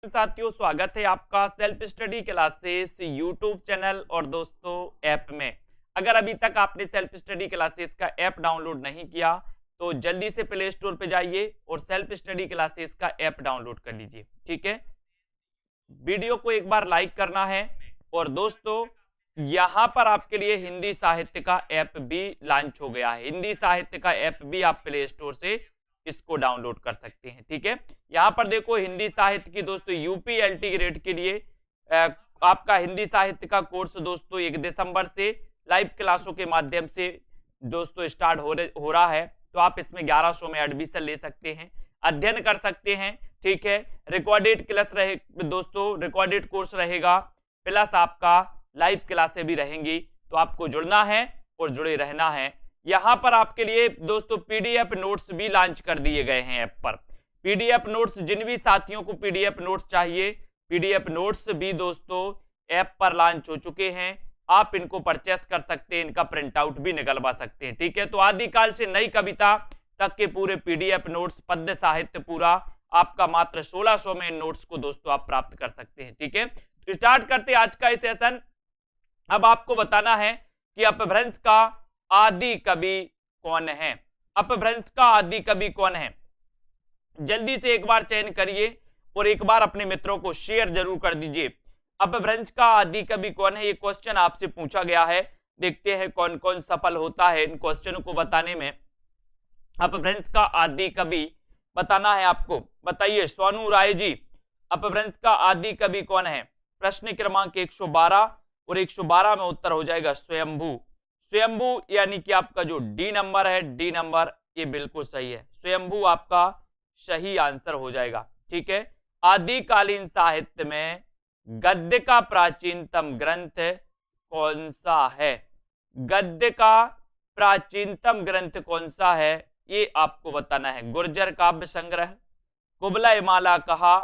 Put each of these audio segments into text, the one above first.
साथियों, स्वागत है आपका self study classes YouTube channel और दोस्तों ऐप में। अगर अभी तक आपने सेल्फ स्टडी क्लासेस का ऐप डाउनलोड नहीं किया तो जल्दी से प्ले स्टोर पे जाइए और सेल्फ स्टडी क्लासेस का ऐप डाउनलोड कर लीजिए। ठीक है, वीडियो को एक बार लाइक करना है। और दोस्तों यहाँ पर आपके लिए हिंदी साहित्य का ऐप भी लॉन्च हो गया है। हिंदी साहित्य का ऐप भी आप प्ले स्टोर से इसको डाउनलोड कर सकते हैं। ठीक है, यहाँ पर देखो हिंदी साहित्य की दोस्तों यूपीएलटी ग्रेड के लिए आपका हिंदी साहित्य का कोर्स दोस्तों 1 दिसंबर से लाइव क्लासों के माध्यम से दोस्तों स्टार्ट हो रहा है। तो आप इसमें 1100 में एडमिशन ले सकते हैं, अध्ययन कर सकते हैं। ठीक है, रिकॉर्डेड क्लास रहे दोस्तों, रिकॉर्डेड कोर्स रहेगा प्लस आपका लाइव क्लासें भी रहेंगी। तो आपको जुड़ना है और जुड़े रहना है। यहां पर आपके लिए दोस्तों पीडीएफ नोट्स भी लॉन्च कर दिए गए हैं ऐप पर। पीडीएफ नोट्स, जिन भी साथियों को पीडीएफ नोट्स चाहिए, पीडीएफ नोट्स भी दोस्तों ऐप पर लॉन्च हो चुके हैं। आप इनको परचेस कर सकते हैं, इनका प्रिंट आउट भी निकलवा सकते हैं। ठीक है, तो आदिकाल से नई कविता तक के पूरे पीडीएफ नोट्स, पद्य साहित्य पूरा आपका मात्र 1600 में इन नोट्स को दोस्तों आप प्राप्त कर सकते हैं। ठीक है, तो स्टार्ट करते हैं आज का ये सेशन। अब आपको बताना है कि अपभ्रंश का आदि कवि कौन है। अपभ्रंश का आदि कवि कौन है, जल्दी से एक बार चयन करिए और एक बार अपने मित्रों को शेयर जरूर कर दीजिए। अपभ्रंश का आदि कवि कौन है, ये क्वेश्चन आपसे पूछा गया है। देखते हैं कौन कौन सफल होता है इन क्वेश्चनों को बताने में। अपभ्रंश का आदि कवि बताना है आपको। बताइए सोनू राय जी, अपभ्रंश का आदि कवि कौन है। प्रश्न क्रमांक 112 और 112 में उत्तर हो जाएगा स्वयंभू। स्वयंभू यानी कि आपका जो डी नंबर है, डी नंबर ये बिल्कुल सही है। स्वयंभू आपका सही आंसर हो जाएगा। ठीक है, आदिकालीन साहित्य में गद्य का प्राचीनतम ग्रंथ कौन सा है। गद्य का प्राचीनतम ग्रंथ कौन सा है ये आपको बताना है। गुर्जर काव्य संग्रह, कुबलय माला कहा,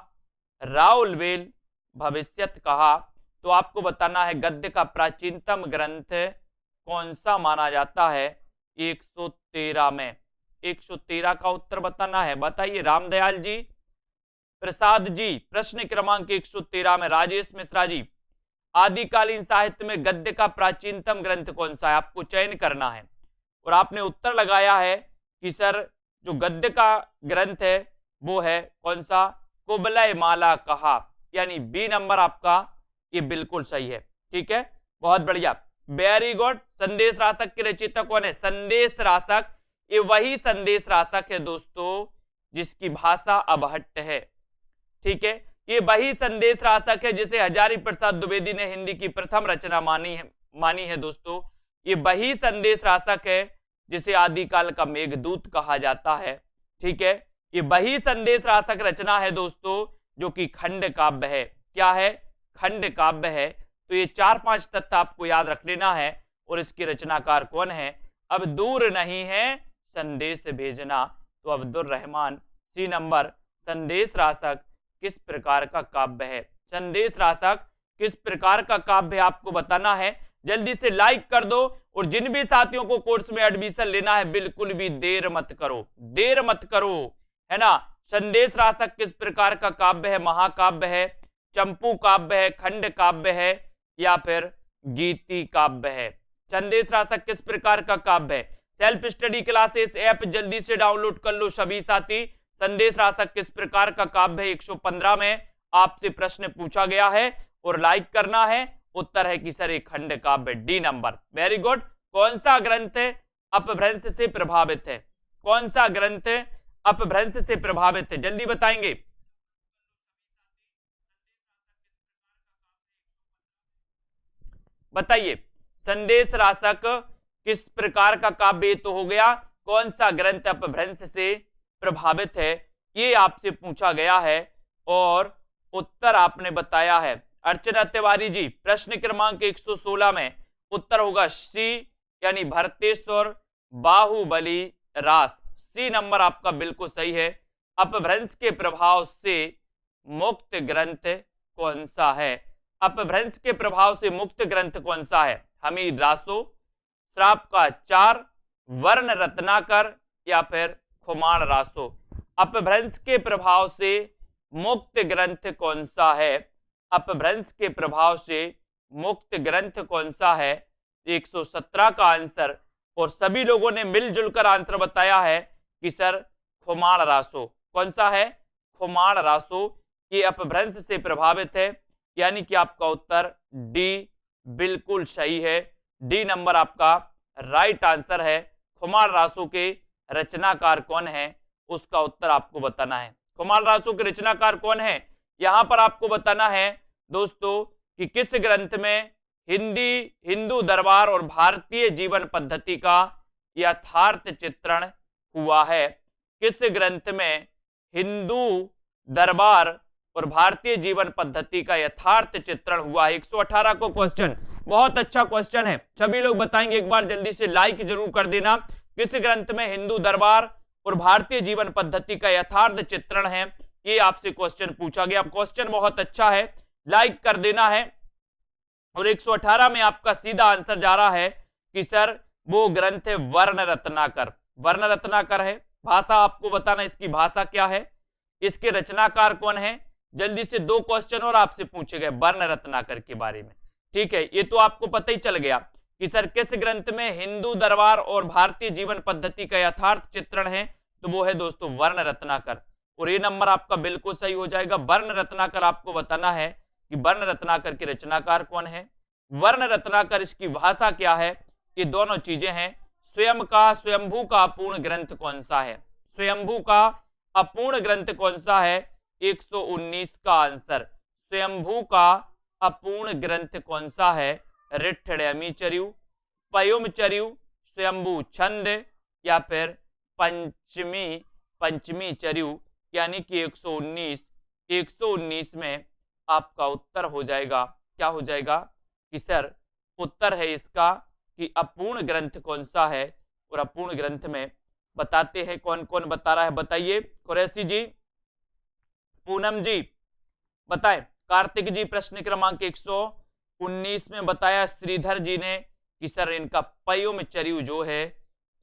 राउलवेल भविष्यत कहा। तो आपको बताना है गद्य का प्राचीनतम ग्रंथ कौन सा माना जाता है 113 में। 113 का उत्तर बताना है। बताइए रामदयाल जी, प्रसाद जी, प्रश्न क्रमांक 113 में राजेश मिश्रा जी, आदिकालीन साहित्य में गद्य का प्राचीनतम ग्रंथ कौन सा है, आपको चयन करना है। और आपने उत्तर लगाया है कि सर जो गद्य का ग्रंथ है वो है कौन सा, कुबलय माला कहा, यानी बी नंबर आपका ये बिल्कुल सही है। ठीक है, बहुत बढ़िया, वेरी गुड। संदेश रासक के रचयिता कौन है। संदेश रासक ये वही संदेश रासक है दोस्तों जिसकी भाषा अबहट्ट है। ठीक है, ये वही संदेश रासक है जिसे हजारी प्रसाद द्विवेदी ने हिंदी की प्रथम रचना मानी है दोस्तों। ये वही संदेश रासक है जिसे आदिकाल का मेघदूत कहा जाता है। ठीक है, ये वही संदेश रासक रचना है दोस्तों जो कि खंड काव्य है। क्या है, खंड काव्य है। तो ये 4-5 तथ्य आपको याद रख लेना है। और इसके रचनाकार कौन है। अब दूर नहीं है संदेश भेजना, तो अब्दुल रहमान। सी नंबर, संदेश रासक किस प्रकार का काव्य है। संदेश रासक किस प्रकार का काव्य है आपको बताना है। जल्दी से लाइक कर दो। और जिन भी साथियों को कोर्स में एडमिशन लेना है बिल्कुल भी देर मत करो, देर मत करो, है ना। संदेश रासक किस प्रकार का काव्य है, महाकाव्य है, चंपू काव्य है, खंड काव्य है या फिर गीति काव्य है। संदेश रासक किस प्रकार का काव्य है। सेल्फ स्टडी क्लासेस ऐप जल्दी से डाउनलोड कर लो सभी साथी। संदेश रासक किस प्रकार का काव्य है 115 में आपसे प्रश्न पूछा गया है और लाइक करना है। उत्तर है कि सर एक खंड काव्य, डी नंबर। Very good. कौन सा ग्रंथ अपभ्रंश से प्रभावित है, कौन सा ग्रंथ अपभ्रंश से प्रभावित है, जल्दी बताएंगे। बताइए संदेश रासक किस प्रकार का काव्य तो हो गया, कौन सा ग्रंथ अपभ्रंश से प्रभावित है ये आपसे पूछा गया है और उत्तर आपने बताया है। अर्चना तिवारी जी, प्रश्न क्रमांक 116 में उत्तर होगा सी, यानी भरतेश्वर बाहुबली रास। सी नंबर आपका बिल्कुल सही है। अपभ्रंश के प्रभाव से मुक्त ग्रंथ कौन सा है। अपभ्रंश के प्रभाव से मुक्त ग्रंथ कौन सा है। हमीर रासो, श्राप का 4, वर्ण रत्नाकर या फिर खुमाण रासो। अपभ्रंश के प्रभाव से मुक्त ग्रंथ कौन सा है? अपभ्रंश के प्रभाव से मुक्त ग्रंथ कौन सा है? 117 का आंसर, और सभी लोगों ने मिलजुल कर आंसर बताया है कि सर खुमाण रासो। कौन सा है? खुमाण रासो। ये अपभ्रंश से प्रभावित है, यानी कि आपका उत्तर डी बिल्कुल सही है। डी नंबर आपका राइट आंसर है। खुमाण रासो के रचनाकार कौन है, उसका उत्तर आपको बताना है। खुमाण रासो के रचनाकार कौन है, यहां पर आपको बताना है दोस्तों कि किस ग्रंथ में हिंदू दरबार और भारतीय जीवन पद्धति का यथार्थ चित्रण हुआ है। किस ग्रंथ में हिंदू दरबार और भारतीय जीवन पद्धति का यथार्थ चित्रण हुआ है? 118 को क्वेश्चन, बहुत अच्छा क्वेश्चन है, सभी लोग बताएंगे। एक बार जल्दी से लाइक जरूर कर देना। किस ग्रंथ में हिंदू दरबार और भारतीय जीवन पद्धति का यथार्थ चित्रण है, ये आपसे क्वेश्चन पूछा गया। क्वेश्चन बहुत अच्छा है, लाइक कर देना है। और 118 में आपका सीधा आंसर जा रहा है कि सर वो ग्रंथ है वर्ण रत्नाकर। वर्ण रत्नाकर है। भाषा आपको बताना, इसकी भाषा क्या है, इसके रचनाकार कौन है। जल्दी से 2 क्वेश्चन और आपसे पूछे गए वर्ण रत्नाकर के बारे में। ठीक है, ये तो आपको पता ही चल गया कि सर किस ग्रंथ में हिंदू दरबार और भारतीय जीवन पद्धति का यथार्थ चित्रण है, तो वो है दोस्तों वर्ण रत्नाकर। और ये नंबर आपका बिल्कुल सही हो जाएगा। वर्ण रत्नाकर आपको बताना है कि वर्ण रत्नाकर के रचनाकार कौन है, वर्ण रत्नाकर इसकी भाषा क्या है, ये दोनों चीजें हैं। स्वयंभू का अपूर्ण ग्रंथ कौन सा है? स्वयंभू का अपूर्ण ग्रंथ कौन सा है? 119 का आंसर। स्वयंभू का अपूर्ण ग्रंथ कौन सा है? ऋठ्ठ्यमीचर्यु, पयुमचर्यु, स्वयंभू छंद, या फिर पंचमी चर्यु, यानी कि 119 में आपका उत्तर हो जाएगा। क्या हो जाएगा कि सर उत्तर है इसका कि अपूर्ण ग्रंथ कौन सा है। और अपूर्ण ग्रंथ में बताते हैं कौन कौन बता रहा है, बताइए। कुरैशी जी, पूनम जी बताएं। कार्तिक जी प्रश्न क्रमांक 119 में बताया श्रीधर जी ने कि सर इनका पयुमचर्यु जो है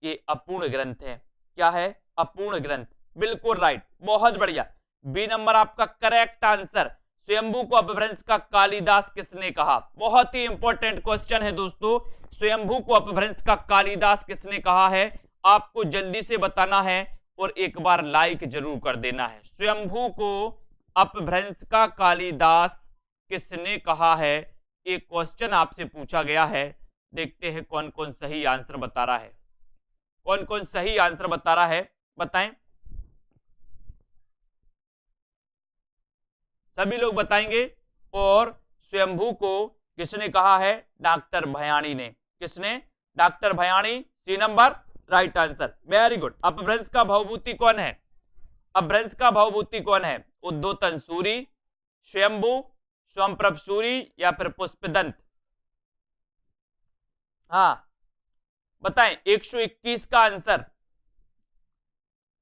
ये अपूर्ण ग्रंथ है। क्या है? अपूर्ण ग्रंथ। बिल्कुल राइट, बहुत बढ़िया। बी नंबर आपका करेक्ट आंसर। स्वयंभू को अपभ्रंश का कालिदास किसने कहा? बहुत ही इंपॉर्टेंट क्वेश्चन है दोस्तों। स्वयंभू को अपभ्रंश का कालिदास किसने कहा है, आपको जल्दी से बताना है और एक बार लाइक जरूर कर देना है। स्वयंभू को अपभ्रंश का कालिदास किसने कहा है, एक क्वेश्चन आपसे पूछा गया है। देखते हैं कौन कौन सही आंसर बता रहा है, कौन कौन सही आंसर बता रहा है, बताएं। सभी लोग बताएंगे। और स्वयंभू को किसने कहा है? डॉक्टर भयाणी ने। किसने? Doctor Bhayani. C number right answer, very good. Apabhramsha का भवभूति कौन है? अपभ्रंश का भवभूति कौन है? उद्योतन सूरी, स्वयंभू, स्वयंप्रभ सूरी, या फिर पुष्पदंत? हाँ बताएं। 121 का आंसर।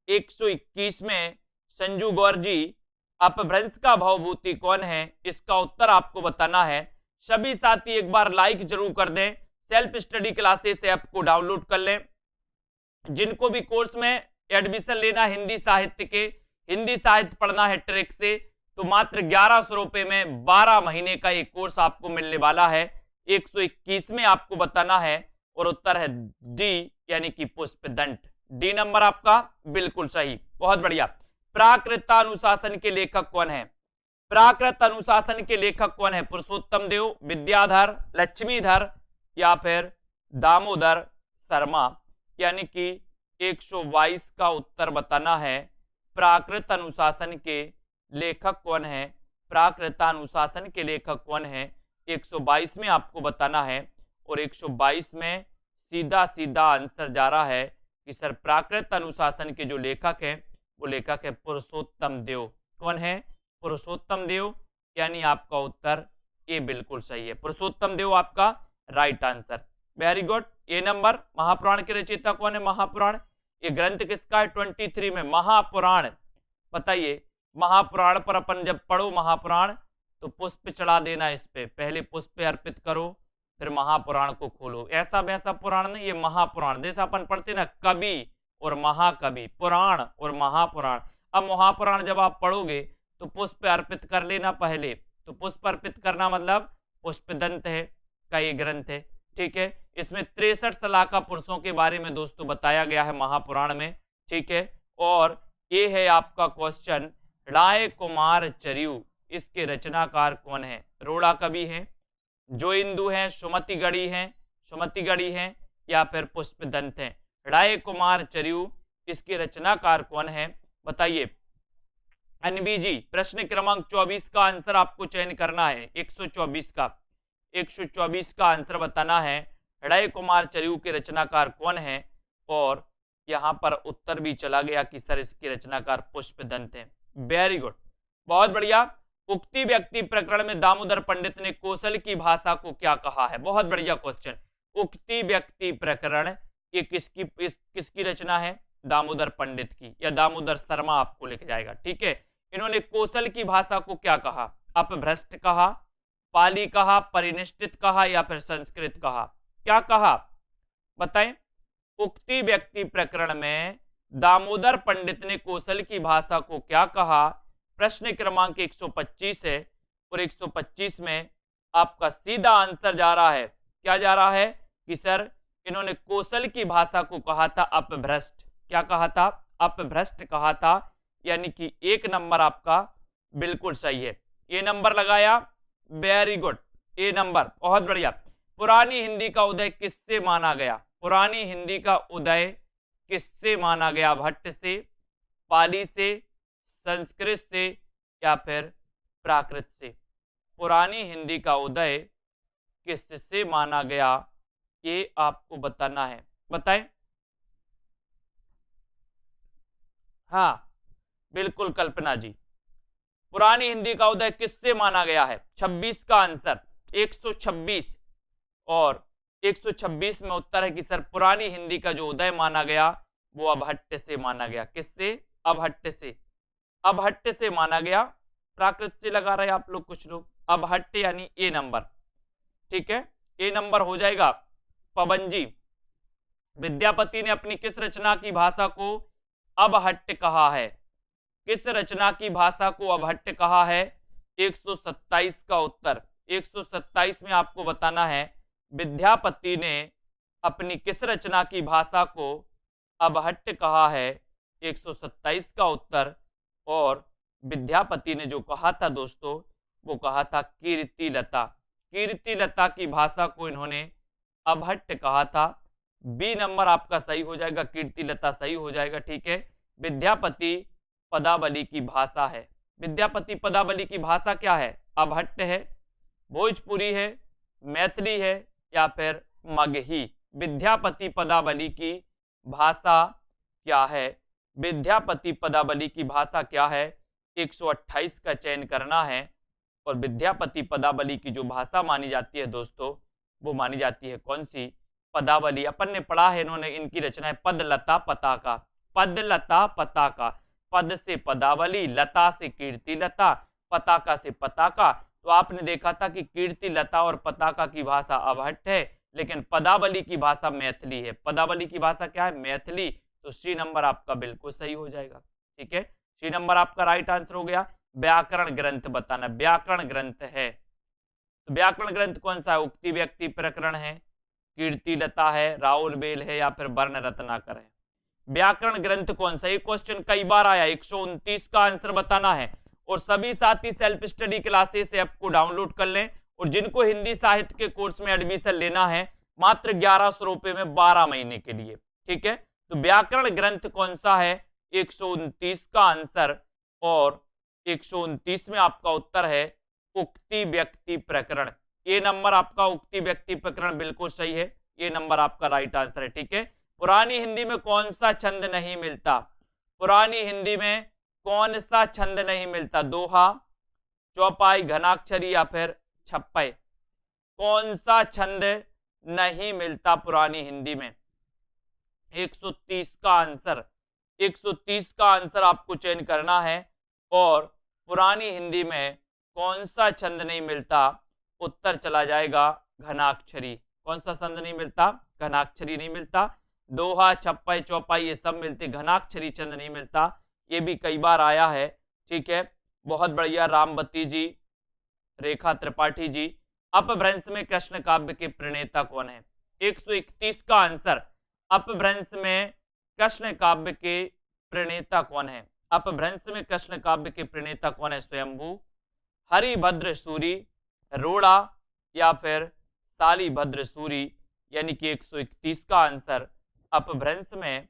121 में संजू गौर जी अपभ्रंश का भवभूति कौन है, इसका उत्तर आपको बताना है। सभी साथी एक बार लाइक जरूर कर दें। सेल्फ स्टडी क्लासेस ऐप को डाउनलोड कर लें। जिनको भी कोर्स में एडमिशन लेना हिंदी साहित्य के, हिंदी साहित्य पढ़ना है ट्रैक से, तो मात्र 1100 रुपए में 12 महीने का एक कोर्स आपको मिलने वाला है। 121 में आपको बताना है और उत्तर है डी, यानी कि पुष्पदंत। डी नंबर आपका बिल्कुल सही, बहुत बढ़िया। प्राकृत अनुशासन के लेखक कौन है? प्राकृत अनुशासन के लेखक कौन है? पुरुषोत्तम देव, विद्याधर, लक्ष्मीधर, या फिर दामोदर शर्मा? यानी कि 122 का उत्तर बताना है। प्राकृत अनुशासन के लेखक कौन है? प्राकृत अनुशासन के लेखक कौन है? 122 में आपको बताना है। और 122 में सीधा सीधा आंसर जा रहा है कि सर प्राकृत अनुशासन के जो लेखक हैं वो लेखक है पुरुषोत्तम देव। कौन है? पुरुषोत्तम देव, यानी आपका उत्तर ए बिल्कुल सही है। पुरुषोत्तम देव आपका राइट आंसर, वेरी गुड। ए नंबर। महापुराण के रचयिता कौन है? महापुराण, ये ग्रंथ किसका है? 23 में महापुराण। बताइए, महापुराण पर अपन जब पढ़ो महापुराण तो पुष्प चढ़ा देना इस पे, पहले पुष्प अर्पित करो फिर महापुराण को खोलो। ऐसा वैसा पुराण नहीं, ये महापुराण। जैसा अपन पढ़ते ना कवि और महाकवि, पुराण और महापुराण। अब महापुराण जब आप पढ़ोगे तो पुष्प अर्पित कर लेना पहले। तो पुष्प अर्पित करना मतलब पुष्पदंत है का ये ग्रंथ है, ठीक है। इसमें 63 सलाका पुरुषों के बारे में दोस्तों बताया गया है महापुराण में, ठीक है। और ये है आपका क्वेश्चन, राय कुमार चरियू, इसके रचनाकार कौन है? रोड़ा कवि हैं, जो इंदु हैं, सुमतिगढ़ी हैं या फिर पुष्पदंत हैं? राय कुमार चरियू, इसके रचनाकार कौन है बताइए। एनबीजी प्रश्न क्रमांक 24 का आंसर आपको चयन करना है, 124 का आंसर बताना है, राय कुमार चरियू के रचनाकार कौन है। और यहां पर उत्तर भी चला गया कि सर इसके रचनाकार पुष्पदंत हैं। वेरी गुड, बहुत बढ़िया। उक्ति व्यक्ति प्रकरण में दामोदर पंडित ने कौशल की भाषा को क्या कहा है? बहुत बढ़िया क्वेश्चन। उक्ति व्यक्ति प्रकरण ये किसकी रचना है? दामोदर पंडित की, या दामोदर शर्मा आपको लिख जाएगा, ठीक है। इन्होंने कौशल की भाषा को क्या कहा? अपभ्रष्ट कहा, पाली कहा, परिनिष्ठित कहा या फिर संस्कृत कहा? क्या कहा बताएं। उक्ति व्यक्ति प्रकरण में दामोदर पंडित ने कौशल की भाषा को क्या कहा? प्रश्न क्रमांक 125 है और 125 में आपका सीधा आंसर जा रहा है, क्या जा रहा है कि सर इन्होंने कौशल की भाषा को कहा था अपभ्रष्ट। क्या कहा था? अपभ्रष्ट कहा था, यानी कि 1 नंबर आपका बिल्कुल सही है। ये नंबर लगाया, वेरी गुड, ए नंबर, बहुत बढ़िया। पुरानी हिंदी का उदय किससे माना गया? पुरानी हिंदी का उदय किससे माना गया? भट्ट से, पाली से, संस्कृत से या फिर प्राकृत से? पुरानी हिंदी का उदय किससे माना गया, ये आपको बताना है, बताएं। हाँ बिल्कुल कल्पना जी, पुरानी हिंदी का उदय किससे माना गया है? 26 का आंसर, 126 और 126 में उत्तर है कि सर पुरानी हिंदी का जो उदय माना गया वो अभट्ट से माना गया। किससे? अभट्ट से, अभट्ट से माना गया। प्राकृत से लगा रहे आप लोग कुछ लोग, अभट्ट यानी ए नंबर, ठीक है, ए नंबर हो जाएगा। पवन जी, विद्यापति ने अपनी किस रचना की भाषा को अभट्ट कहा है? किस रचना की भाषा को अभट्ट कहा है? 127 का उत्तर, 127 में आपको बताना है विद्यापति ने अपनी किस रचना की भाषा को अभट्ट कहा है, 127 का उत्तर। और विद्यापति ने जो कहा था दोस्तों, वो कहा था कीर्तिलता, कीर्तिलता की भाषा को इन्होंने अभट्ट कहा था। बी नंबर आपका सही हो जाएगा, कीर्तिलता सही हो जाएगा, ठीक है। विद्यापति पदावली की भाषा है, विद्यापति पदावली की भाषा क्या है? अभट्ट है, भोजपुरी है, मैथिली है या फिर मगही? विद्यापति पदावली की भाषा क्या है? विद्यापति पदावली की भाषा क्या है? 128 का चयन करना है। और विद्यापति पदावली की जो भाषा मानी जाती है दोस्तों, वो मानी जाती है कौन सी? पदावली। अपन ने पढ़ा है, इन्होंने इनकी रचना है पदलता पताका, पदलता पताका, पद से पदावली, लता से कीर्तिलता, पताका से पताका। तो आपने देखा था कि कीर्तिलता और पताका की भाषा अभट्ट है, लेकिन पदावली की भाषा मैथिली है। पदावली की भाषा क्या है? मैथिली। तो सी नंबर आपका बिल्कुल सही हो जाएगा, ठीक है, सी नंबर आपका राइट आंसर हो गया। व्याकरण ग्रंथ बताना, व्याकरण ग्रंथ है तो व्याकरण ग्रंथ कौन सा है? उक्ति व्यक्ति प्रकरण है, कीर्तिलता है, राउल बेल है या फिर वर्ण रत्नाकर है? व्याकरण ग्रंथ कौन सा? ये क्वेश्चन कई बार आया, 129 का आंसर बताना है। और सभी साथी सेल्फ स्टडी क्लासेस ऐप को डाउनलोड कर लें। और जिनको हिंदी साहित्य के कोर्स में एडमिशन लेना है, मात्र 1100 रुपए में 12 महीने के लिए, ठीक है। तो व्याकरण ग्रंथ कौन सा है? 129 का आंसर। और 129 में आपका उत्तर है उक्ति व्यक्ति प्रकरण। ये नंबर आपका उक्ति व्यक्ति प्रकरण बिल्कुल सही है, ये नंबर आपका राइट आंसर है, ठीक है। पुरानी हिंदी में कौन सा छंद नहीं मिलता? पुरानी हिंदी में कौन सा छंद नहीं मिलता? दोहा, चौपाई, घनाक्षरी या फिर छप्पय? कौन सा छंद नहीं मिलता पुरानी हिंदी में? 130 का आंसर, 130 का आंसर आपको चयन करना है। और पुरानी हिंदी में कौन सा छंद नहीं मिलता? उत्तर चला जाएगा घनाक्षरी। कौन सा छंद नहीं मिलता? घनाक्षरी नहीं मिलता। दोहा, छप्पय, चौपाई ये सब मिलते, घनाक्षरी छंद नहीं मिलता। ये भी कई बार आया है, ठीक है। बहुत बढ़िया, रामवती जी, रेखा त्रिपाठी जी। अपभ्रंश में कृष्ण काव्य के प्रणेता कौन है? 131 का आंसर, अपभ्रंश में कृष्ण काव्य के प्रणेता कौन है? अपभ्रंश में कृष्ण काव्य के प्रणेता कौन है? स्वयंभू, हरिभद्र सूरी, रोड़ा या फिर शालिभद्र सूरी। यानी कि 131 का आंसर, अपभ्रंश में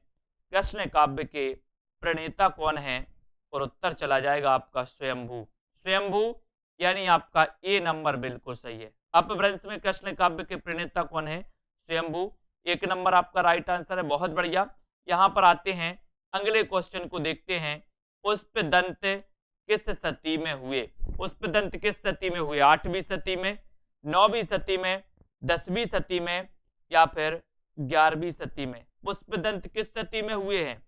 कृष्ण काव्य के प्रणेता कौन है? और उत्तर चला जाएगा आपका स्वयंभू। स्वयंभू यानी आपका ए नंबर बिल्कुल सही है। अपभ्रंश में कृष्ण काव्य के प्रणेता कौन है? स्वयंभू, एक नंबर आपका राइट आंसर है। बहुत बढ़िया। यहां पर आते हैं, अगले क्वेश्चन को देखते हैं। पुष्पदंत किस सदी में हुए? पुष्पदंत किस सदी में हुए? 8वीं सदी में, 9वीं सदी में, 10वीं सदी में या फिर 11वीं सदी में? पुष्पदंत किस सदी में हुए हैं?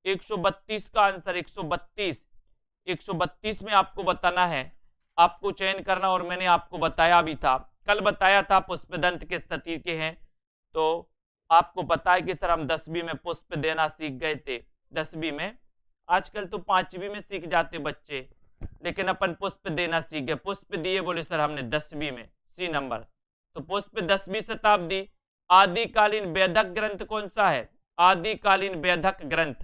132 का आंसर, 132। 132 में आपको बताना है, आपको चयन करना। और मैंने आपको बताया भी था, कल बताया था पुष्पदंत किस सदी के हैं। तो आपको पता है कि सर हम 10वीं में पुष्प देना सीख गए थे, 10वीं में। आजकल तो 5वीं में सीख जाते बच्चे, लेकिन अपन पुष्प देना सीख गए। पुष्प दिए बोले सर हमने 10वीं में, सी नंबर। तो पुष्प 10वीं शताब्दी। आदिकालीन वैदिक ग्रंथ कौन सा है? आदिकालीन वैदिक ग्रंथ,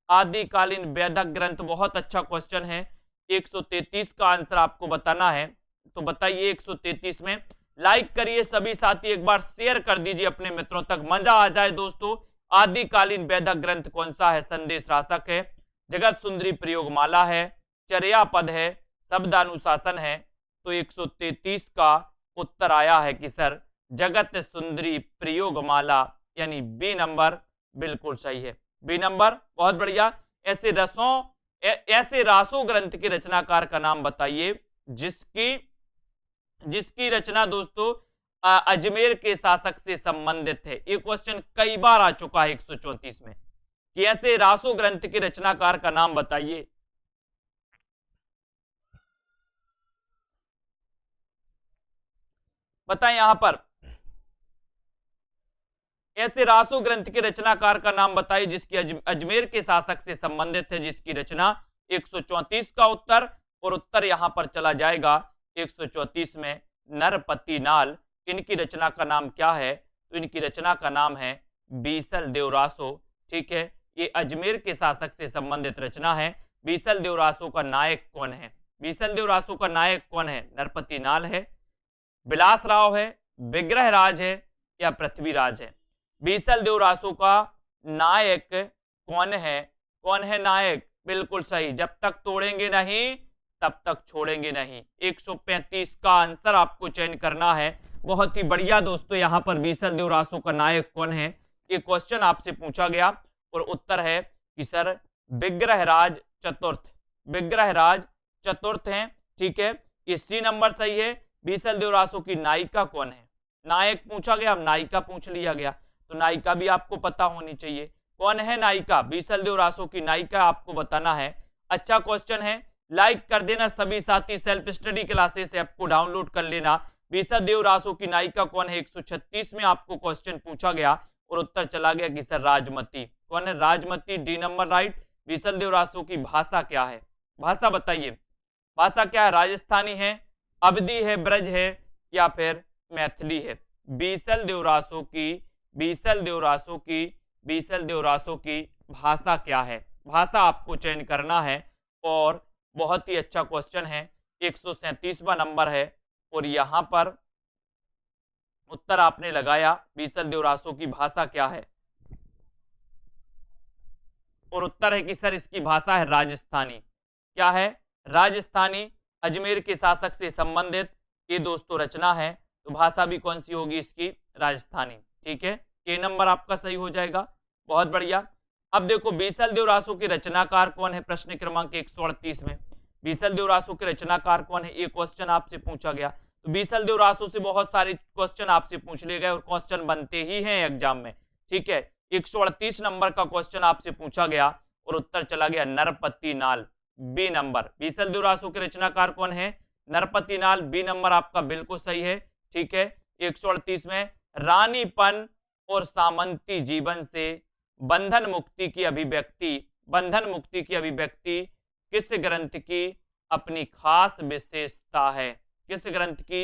आदिकालीन वैदिक ग्रंथ, बहुत अच्छा क्वेश्चन है। 133 का आंसर आपको बताना है। तो बताइए 133 में। लाइक करिए सभी साथी, एक बार शेयर कर दीजिए अपने मित्रों तक, मजा आ जाए दोस्तों। आदिकालीन वैदिक ग्रंथ कौन सा है? संदेश राशक है, जगत सुंदरी प्रयोगमाला है, चर्या पद है, शब्दानुशासन है। तो 133 का उत्तर आया है कि सर जगत सुंदरी प्रयोगमाला, यानी बी नंबर बिल्कुल सही है, बी नंबर। बहुत बढ़िया। ऐसे रासो ग्रंथ के रचनाकार का नाम बताइए जिसकी रचना दोस्तों अजमेर के शासक से संबंधित है। ये क्वेश्चन कई बार आ चुका है 134 में कि ऐसे रासो ग्रंथ के रचनाकार का नाम बताइए। बताएं यहां पर, ऐसे रासो ग्रंथ के रचनाकार का नाम बताइए जिसकी अजमेर के शासक से संबंधित है, जिसकी रचना। 134 का उत्तर, और उत्तर यहां पर चला जाएगा 134 में नरपति नाल। इनकी रचना का नाम क्या है? तो इनकी रचना का नाम है बीसल देवरासो। ठीक है, ये अजमेर के शासक से संबंधित रचना है। बीसल देवरासो का नायक कौन है? बीसल देवरासो का नायक कौन है? नरपति नाल है, बिलास राव है, विग्रहराज है या पृथ्वीराज है? बीसल देवरासो का नायक कौन है? कौन है नायक? बिल्कुल सही, जब तक तोड़ेंगे नहीं तब तक छोड़ेंगे नहीं। 135 का आंसर आपको चयन करना है। बहुत ही बढ़िया दोस्तों। यहां पर बीसल देवरासो का नायक कौन है, ये क्वेश्चन आपसे पूछा गया, और उत्तर है कि सर विग्रहराज चतुर्थ, विग्रहराज चतुर्थ हैं। ठीक है, ये सी नंबर सही है। बीसल देवरासो की नायिका कौन है? नायक पूछा गया, अब नायिका पूछ लिया गया, तो नायिका भी आपको पता होनी चाहिए। कौन है नायिका? बीसल देवरासो की नायिका आपको बताना है। अच्छा क्वेश्चन है, लाइक कर देना सभी साथी। सेल्फ स्टडी क्लासेस ऐप को डाउनलोड कर लेना। बीसल देवरासो की नायिका कौन है? 136 में आपको क्वेश्चन पूछा गया, और उत्तर चला गया कि सर राजमती। कौन है? Rajmati, D number right. Bisal Devraso की भाषा क्या है? भाषा बताइए, भाषा क्या है? राजस्थानी है, अवधी है, ब्रज है या फिर मैथिली है? बीसल देवरासो की भाषा क्या है? भाषा आपको चयन करना है, और बहुत ही अच्छा क्वेश्चन है। 137वां नंबर है, और यहां पर उत्तर आपने लगाया बीसल देवरासो की भाषा क्या है, और उत्तर है कि सर इसकी भाषा है राजस्थानी। क्या है? राजस्थानी। अजमेर के शासक से संबंधित ये दोस्तों रचना है, तो भाषा भी कौन सी होगी इसकी? राजस्थानी। ठीक है, ए नंबर आपका सही हो जाएगा। बहुत बढ़िया। अब देखो बीसल देवरासो के रचनाकार कौन है? प्रश्न क्रमांक 138 में बीसल देवरासो के रचनाकार कौन है, ये क्वेश्चन आपसे पूछा गया। तो बीसल देवरासो से बहुत सारे क्वेश्चन आपसे पूछ लिए गए, और क्वेश्चन बनते ही हैं एग्जाम में। ठीक है, 138 नंबर का क्वेश्चन आपसे पूछा गया, और उत्तर चला गया नरपति नाल, बी नंबर। बीसल देवरासो के रचनाकार कौन है? नरपति नाल, बी नंबर आपका बिल्कुल सही है। ठीक है, 138 में रानीपन और सामंती जीवन से बंधन मुक्ति की अभिव्यक्ति किस ग्रंथ की अपनी खास विशेषता है? किस ग्रंथ की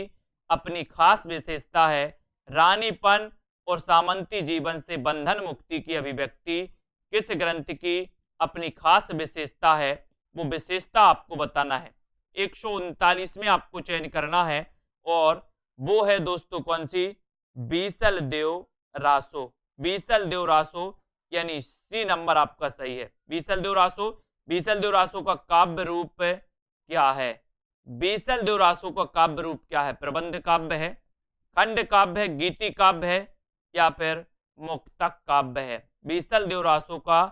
अपनी खास विशेषता है? रानीपन और सामंती जीवन से बंधन मुक्ति की अभिव्यक्ति किस ग्रंथ की अपनी खास विशेषता है? वो विशेषता आपको बताना है। 139 में आपको चयन करना है और वो है दोस्तों कौन सी? बीसल देव रासो। बीसल देव रासो यानी सी नंबर आपका सही है। बीसल देव रासो। बीसल देव रासो का काव्य रूप क्या है? बीसल देव रासो का काव्य रूप क्या है? प्रबंध काव्य है, खंड काव्य है, गीति काव्य है या फिर मुक्तक काव्य है? बीसल देव रासो का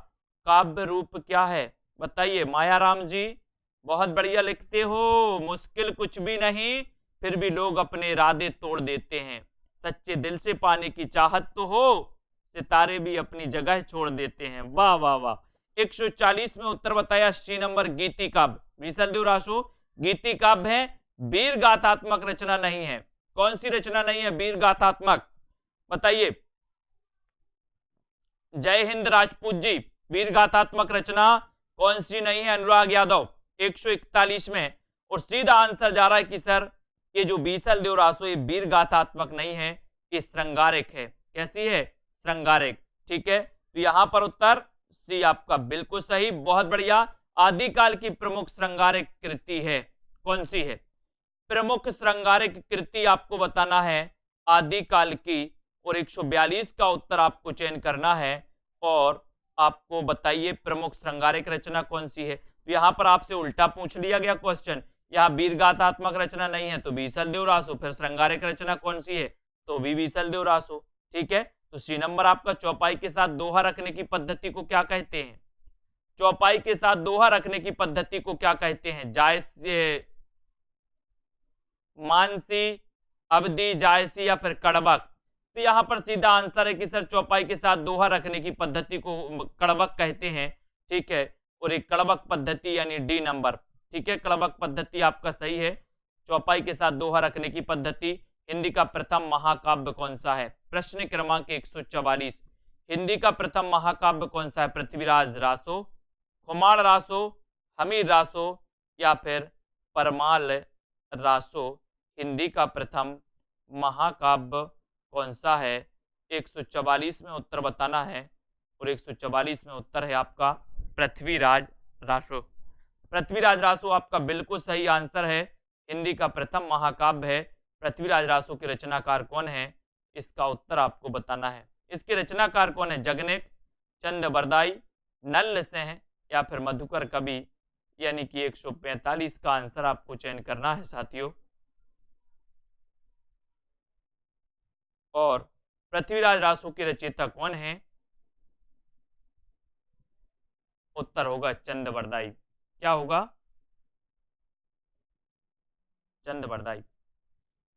काव्य रूप क्या है? बताइए मायाराम जी। बहुत बढ़िया लिखते हो, मुश्किल कुछ भी नहीं, फिर भी लोग अपने इरादे तोड़ देते हैं। सच्चे दिल से पाने की चाहत तो हो, सितारे भी अपनी जगह छोड़ देते हैं। वाह वाह वाह। 140 में उत्तर बताया सी नंबर गीति काव्य। बीसल देव रासो गीति काव्य है, वीर गाथात्मक रचना नहीं है। कौन सी रचना नहीं है वीर गाथात्मक? बताइए। जय हिंद राजपूत जी, वीर गाथात्मक रचना कौन सी नहीं है? अनुराग यादव 141 में। और सीधा आंसर जा रहा है कि सर ये जो बीसल देव रासो ये वीर गाथात्मक नहीं है, ये श्रृंगारिक है। कैसी है? श्रृंगारिक। ठीक है, तो यहां पर उत्तर सी आपका बिल्कुल सही। बहुत बढ़िया। आदिकाल की प्रमुख श्रृंगारिक कृति है कौन सी है? प्रमुख श्रृंगारिक कृति आपको बताना है आदिकाल की, और 142 का उत्तर आपको चयन करना है और आपको बताइए प्रमुख श्रृंगारिक रचना कौन सी है। तो यहां पर आपसे उल्टा पूछ लिया गया क्वेश्चन। यहाँ वीर गाथात्मक रचना नहीं है तो बीसल देव रासो, फिर श्रृंगारिक रचना कौन सी है? तो भी बीसल देव रासो। ठीक है, तो सी नंबर आपका चौपाई के साथ दोहा रखने की पद्धति को क्या कहते हैं? चौपाई के साथ दोहा रखने की पद्धति को क्या कहते हैं? जायसी, मानसी, अवधि, जायसी या फिर कड़बक? तो यहां पर सीधा आंसर है कि सर चौपाई के साथ दोहा रखने की पद्धति को कड़बक कहते हैं। ठीक है, और एक कड़बक पद्धति यानी डी नंबर। ठीक है, कड़बक पद्धति आपका सही है। चौपाई के साथ दोहा रखने की पद्धति। हिंदी का प्रथम महाकाव्य कौन सा है? प्रश्न क्रमांक 144। हिंदी का प्रथम महाकाव्य कौन सा है? पृथ्वीराज रासो, खुमार रासो, हमीर रासो या फिर परमाल रासो? हिंदी का प्रथम महाकाव्य कौन सा है? 144 में उत्तर बताना है और 144 में उत्तर है आपका पृथ्वीराज रासो। पृथ्वीराज रासो आपका बिल्कुल सही आंसर है। हिंदी का प्रथम महाकाव्य है। पृथ्वीराज रासो के रचनाकार कौन है? इसका उत्तर आपको बताना है। इसके रचनाकार कौन है? जगनेक, चंद बरदाई, नल सेन या फिर मधुकर कवि? यानी कि 145 का आंसर आपको चयन करना है साथियों। और पृथ्वीराज रासो के रचयिता कौन है? उत्तर होगा चंद बरदाई। क्या होगा? चंद बरदाई।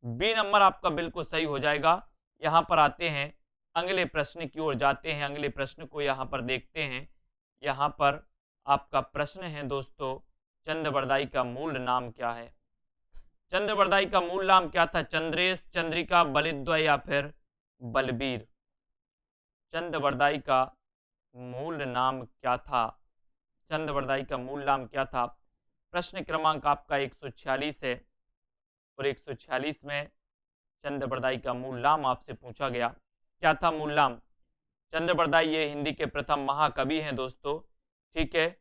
बी नंबर आपका बिल्कुल सही हो जाएगा। यहां पर आते हैं अगले प्रश्न की ओर जाते हैं। अगले प्रश्न को यहां पर देखते हैं। यहां पर आपका प्रश्न है दोस्तों, चंद बरदाई का मूल नाम क्या है? चंद बरदाई का मूल नाम क्या था? चंद्रेश, चंद्रिका, बलिद्वय या फिर बलबीर? चंद बरदाई का मूल नाम क्या था? चंद बरदाई का मूल नाम क्या था? प्रश्न क्रमांक आपका 146 है और 146 में चंद बरदाई का मूल नाम आपसे पूछा गया। क्या था मूल नाम? चंद बरदाई ये हिंदी के प्रथम महाकवि हैं दोस्तों। ठीक है,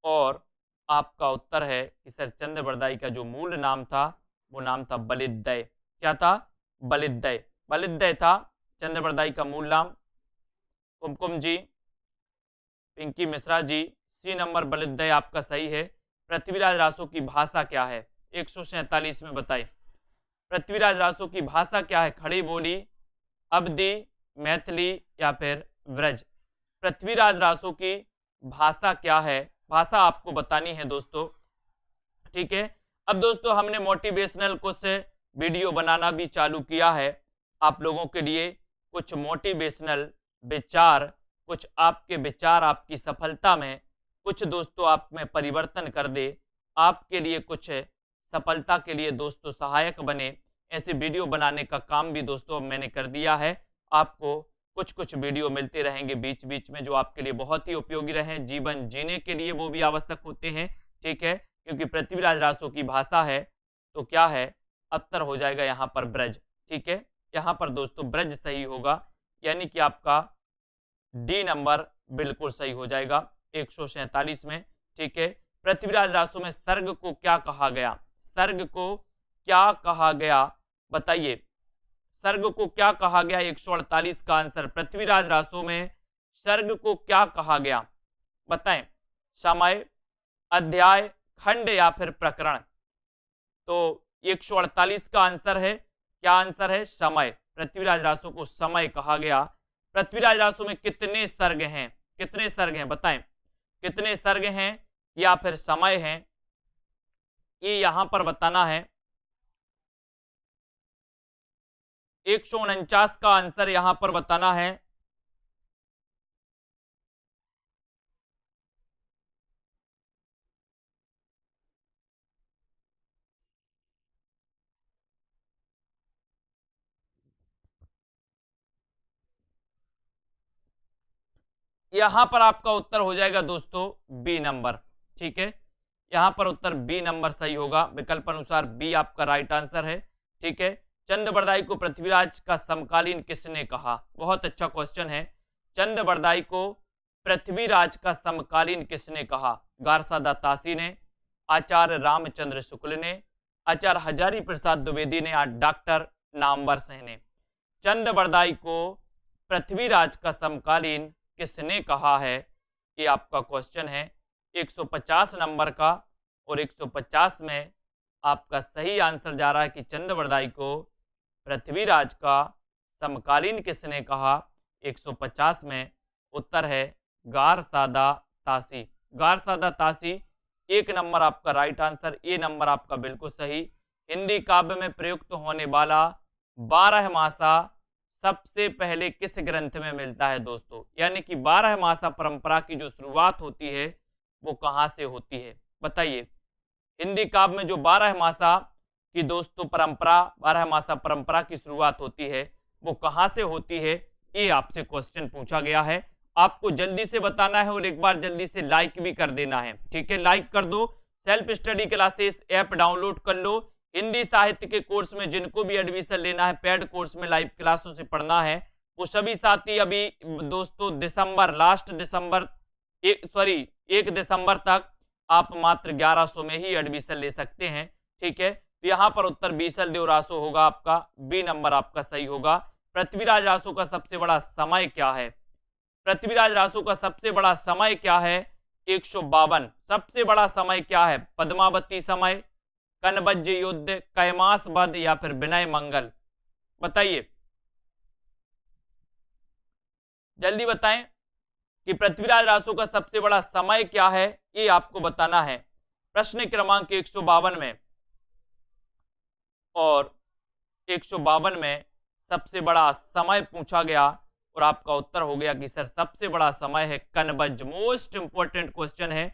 और आपका उत्तर है कि सर चंद बरदाई का जो मूल नाम था वो नाम था बलिद्वय। क्या था? बलिद्वय। बलिद्वय था चंद बरदाई का मूल नाम। कुमकुम जी, पिंकी मिश्रा जी, सी नंबर बलिद्वय आपका सही है। पृथ्वीराज रासो की भाषा क्या है? 147 में बताइए। पृथ्वीराज रासो की भाषा क्या है? खड़ी बोली, अवधी, मैथिली या फिर ब्रज? पृथ्वीराज रासो की भाषा क्या है? भाषा आपको बतानी है दोस्तों। ठीक है, अब दोस्तों हमने मोटिवेशनल कुछ वीडियो बनाना भी चालू किया है आप लोगों के लिए। कुछ मोटिवेशनल विचार, कुछ आपके विचार आपकी सफलता में कुछ दोस्तों आप में परिवर्तन कर दे, आपके लिए कुछ सफलता के लिए दोस्तों सहायक बने, ऐसे वीडियो बनाने का काम भी दोस्तों मैंने कर दिया है। आपको कुछ कुछ वीडियो मिलते रहेंगे बीच बीच में जो आपके लिए बहुत ही उपयोगी रहे, जीवन जीने के लिए वो भी आवश्यक होते हैं। ठीक है, क्योंकि पृथ्वीराज रासो की भाषा है, तो क्या है, उत्तर हो जाएगा यहाँ पर ब्रज। ठीक है, यहाँ पर दोस्तों ब्रज सही होगा, यानी कि आपका डी नंबर बिल्कुल सही हो जाएगा 147 में। ठीक है, पृथ्वीराज रासो में सर्ग को क्या कहा गया, सर्ग को क्या कहा गया, बताइए सर्ग को क्या कहा गया। 148 का आंसर, पृथ्वीराज रासो में सर्ग को क्या कहा गया, बताएं। समय, अध्याय, खंड या फिर प्रकरण। तो 148 का आंसर है, क्या आंसर है, समय। पृथ्वीराज रासो को समय कहा गया। पृथ्वीराज रासो में कितने सर्ग हैं, कितने सर्ग हैं बताएं, कितने सर्ग हैं या फिर समय हैं, ये यहां पर बताना है। 149 का आंसर यहां पर बताना है। यहां पर आपका उत्तर हो जाएगा दोस्तों बी नंबर। ठीक है, यहां पर उत्तर बी नंबर सही होगा, विकल्प अनुसार बी आपका राइट आंसर है। ठीक है, चंद्रबरदाई को पृथ्वीराज का समकालीन किसने कहा, बहुत अच्छा क्वेश्चन है। चंद्रबरदाई को पृथ्वीराज का समकालीन किसने कहा, गारसादा तासी ने, आचार्य रामचंद्र शुक्ल ने, आचार्य हजारी प्रसाद द्विवेदी ने, या डॉक्टर नामवर सिंह ने। चंद्रबरदाई को पृथ्वीराज का समकालीन किसने कहा है, ये आपका क्वेश्चन है 150 नंबर का। और 150 में आपका सही आंसर जा रहा है कि चंद्रबरदाई को पृथ्वीराज का समकालीन किसने कहा। 150 में उत्तर है गारसादा तासी। गारसादा तासी, एक नंबर आपका राइट आंसर, ए नंबर आपका बिल्कुल सही। हिंदी काव्य में प्रयुक्त होने वाला 12 मासा सबसे पहले किस ग्रंथ में मिलता है दोस्तों, यानी कि 12 मासा परंपरा की जो शुरुआत होती है वो कहां से होती है, बताइए। हिंदी काव्य में जो 12 मासा की दोस्तों परंपरा, 12 मासा परंपरा की शुरुआत होती है वो कहां से होती है, ये आपसे क्वेश्चन पूछा गया है। आपको जल्दी से बताना है और एक बार जल्दी से लाइक भी कर देना है। ठीक है, लाइक कर दो। Self study classes app download कर लो। हिंदी साहित्य के कोर्स में जिनको भी एडमिशन लेना है, पेड कोर्स में लाइव क्लासों से पढ़ना है, वो सभी साथी अभी दोस्तों दिसंबर, लास्ट दिसंबर, 1 दिसंबर तक आप मात्र 1100 में ही एडमिशन ले सकते हैं। ठीक है, तो यहाँ पर उत्तर बीसल देव रासो होगा आपका, बी नंबर आपका सही होगा। पृथ्वीराज रासो का सबसे बड़ा समय क्या है, पृथ्वीराज रासो का सबसे बड़ा समय क्या है, 152। सबसे बड़ा समय क्या है, पद्मावती समय, कनबज्ज युद्ध, कैमास वध या फिर विनय मंगल, बताइए जल्दी बताएं कि पृथ्वीराज रासो का सबसे बड़ा समय क्या है, ये आपको बताना है प्रश्न क्रमांक 152 में। और 152 में सबसे बड़ा समय पूछा गया और आपका उत्तर हो गया कि सर सबसे बड़ा समय है कनबज्ज। मोस्ट इंपोर्टेंट क्वेश्चन है,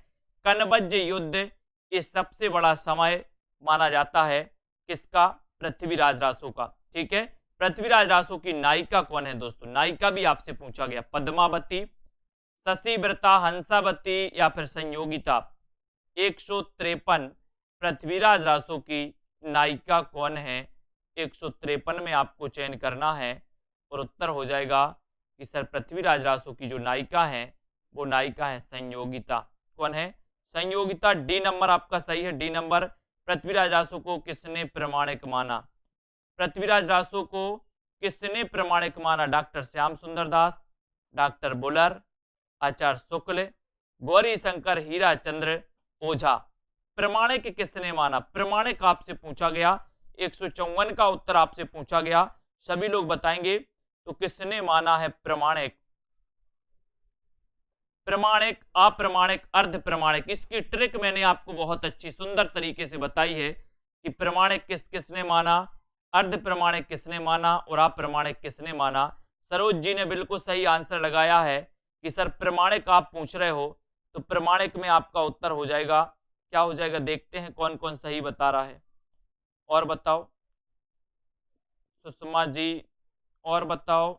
कनबज्ज युद्ध ये सबसे बड़ा समय माना जाता है किसका, पृथ्वीराज रासो का। ठीक है, पृथ्वीराज रासो की नायिका कौन है दोस्तों, नायिका भी आपसे पूछा गया, पद्मावती, शशिव्रता, हंसावती या फिर संयोगिता। 153 पृथ्वीराज रासो की नायिका कौन है, 153 में आपको चयन करना है और उत्तर हो जाएगा कि सर पृथ्वीराज रासो की जो नायिका है वो नायिका है संयोगिता। कौन है, संयोगिता। डी नंबर आपका सही है, डी नंबर। पृथ्वीराज रासो को किसने प्रमाणिक माना, पृथ्वीराज रासो को किसने प्रमाणिक माना, डॉक्टर श्याम सुंदर दास, डॉक्टर बुलर, आचार्य शुक्ल, गौरी शंकर, हीरा चंद्र ओझा। प्रमाणिक किसने माना, प्रमाणिक आपसे पूछा गया, 154 का उत्तर आपसे पूछा गया, सभी लोग बताएंगे तो किसने माना है प्रमाणिक, प्रमाणिक, अप्रमाणिक, अर्ध प्रमाणिक। इसकी ट्रिक मैंने आपको बहुत अच्छी सुंदर तरीके से बताई है कि प्रमाणिक किसने माना, अर्ध प्रमाणिक किसने माना और अप्रमाणिक किसने माना। सरोज जी ने बिल्कुल सही आंसर लगाया है कि सर प्रमाणिक आप पूछ रहे हो, तो प्रमाणिक में आपका उत्तर हो जाएगा, क्या हो जाएगा, देखते हैं कौन कौन सही बता रहा है। और बताओ सुषमा जी, और बताओ,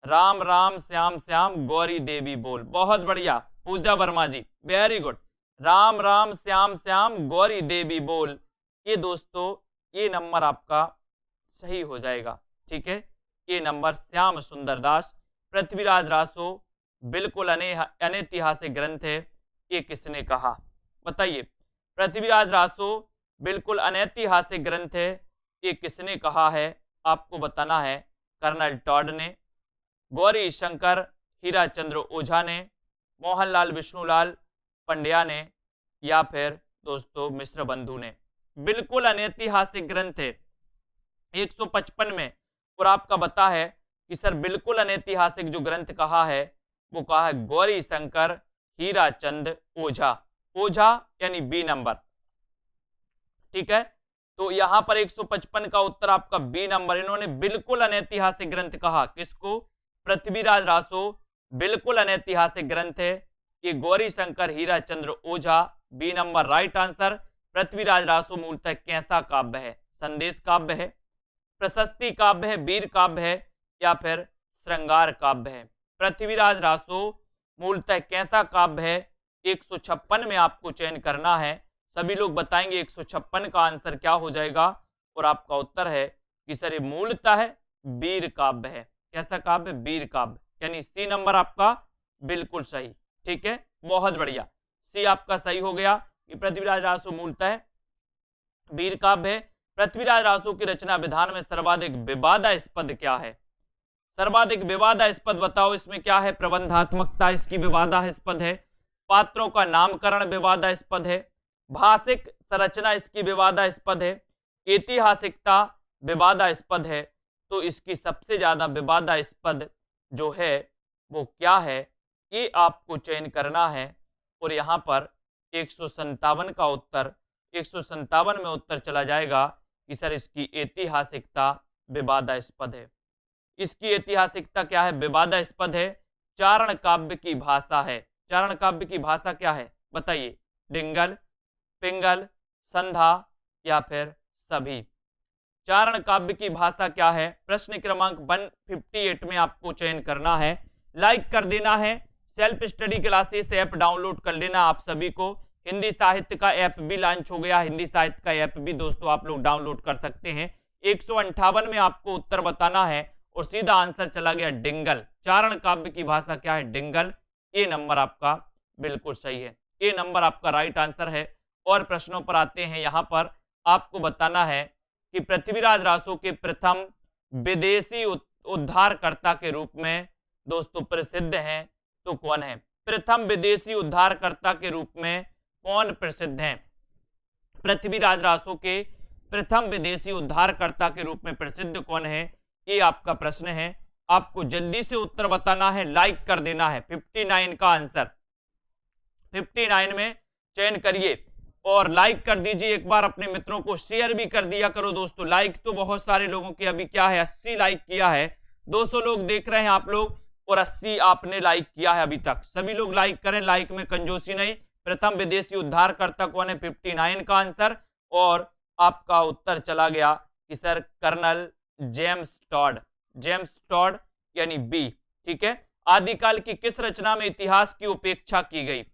राम राम, श्याम श्याम, गौरी देवी बोल, बहुत बढ़िया। पूजा वर्मा जी, वेरी गुड। राम राम श्याम श्याम गौरी देवी बोल। ये दोस्तों ये नंबर आपका सही हो जाएगा, ठीक है। ये नंबर श्याम सुंदर दास। पृथ्वीराज रासो बिल्कुल अनैतिहासिक ग्रंथ है, ये किसने कहा? बताइए, पृथ्वीराज रासो बिल्कुल अनैतिहासिक ग्रंथ है, ये किसने कहा है? आपको बताना है। कर्नल टॉड ने, गौरी शंकर हीराचंद्र ओझा ने, मोहनलाल विष्णुलाल पंड्या ने, या फिर दोस्तों मिश्र बंधु ने। बिल्कुल अनैतिहासिक ग्रंथ है 155 में। और आपका बता है कि सर बिल्कुल अनैतिहासिक जो ग्रंथ कहा है वो कहा है गौरी शंकर हीराचंद ओझा। ओझा यानी बी नंबर, ठीक है। तो यहां पर 155 का उत्तर आपका बी नंबर। इन्होंने बिल्कुल अनैतिहासिक ग्रंथ कहा, किसको? पृथ्वीराज रासो। बिल्कुल अनैतिहासिक ग्रंथ है ये Gauri Shankar Hirachandra Ojha, B number right answer. Prithviraj Raso मूलतः कैसा काव्य है? संदेश काव्य है, प्रशस्ति काव्य है, वीर काव्य है, या फिर श्रृंगार काव्य है? पृथ्वीराज रासो मूलतः कैसा काव्य है? 156 में आपको चयन करना है। सभी लोग बताएंगे 156 का आंसर क्या हो जाएगा, और आपका उत्तर है कि सर ये मूलतः वीर काव्य है। कैसा काव्य? वीर काव्य, यानी सी नंबर आपका बिल्कुल सही, ठीक है। बहुत बढ़िया, सी आपका सही हो गया कि पृथ्वीराज रासो मूलतः वीर काव्य है। पृथ्वीराज रासो की रचना विधान में सर्वाधिक विवादास्पद क्या है? सर्वाधिक विवादास्पद बताओ, इसमें क्या है? प्रबंधात्मकता इसकी विवादास्पद है, पात्रों का नामकरण विवादास्पद है, भाषिक संरचना इसकी विवादास्पद है, ऐतिहासिकता विवादास्पद है। तो इसकी सबसे ज्यादा विवादास्पद जो है वो क्या है, ये आपको चयन करना है। और यहाँ पर 157 का उत्तर, 157 में उत्तर चला जाएगा कि सर इसकी ऐतिहासिकता विवादास्पद है। इसकी ऐतिहासिकता क्या है? विवादास्पद है। चारण काव्य की भाषा है। चारण काव्य की भाषा क्या है बताइए? डिंगल, पिंगल, संधा, या फिर सभी? चारण काव्य की भाषा क्या है? प्रश्न क्रमांक 158 में आपको चयन करना है। लाइक कर देना है, self study classes app download कर लेना आप सभी को। हिंदी साहित्य का ऐप भी लॉन्च हो गया, हिंदी साहित्य का ऐप भी दोस्तों आप लोग डाउनलोड कर सकते हैं। 158 में आपको उत्तर बताना है और सीधा आंसर चला गया डिंगल। चारण काव्य की भाषा क्या है? डिंगल। ये नंबर आपका बिल्कुल सही है, ये नंबर आपका राइट आंसर है। और प्रश्नों पर आते हैं। यहां पर आपको बताना है कि पृथ्वीराज रासो के प्रथम विदेशी उद्धारकर्ता के रूप में दोस्तों प्रसिद्ध हैं तो कौन है? प्रथम विदेशी उद्धारकर्ता के रूप में कौन प्रसिद्ध हैं? पृथ्वीराज रासो के प्रथम विदेशी उद्धारकर्ता के रूप में प्रसिद्ध कौन है? ये आपका प्रश्न है। आपको जल्दी से उत्तर बताना है, लाइक कर देना है। 59 का आंसर, 59 में चयन करिए और लाइक कर दीजिए। एक बार अपने मित्रों को शेयर भी कर दिया करो दोस्तों। लाइक तो बहुत सारे लोगों की अभी क्या है 80 लाइक किया है, 200 लोग देख रहे हैं आप लोग और 80 आपने लाइक किया है अभी तक। सभी लोग लाइक करें, लाइक में कंजूसी नहीं। प्रथम विदेशी उद्धारकर्ता कौन है? 59 का आंसर। और आपका उत्तर चला गया कि sir colonel James Tod. James Tod यानी बी, ठीक है। आदिकाल की किस रचना में इतिहास की उपेक्षा की गई?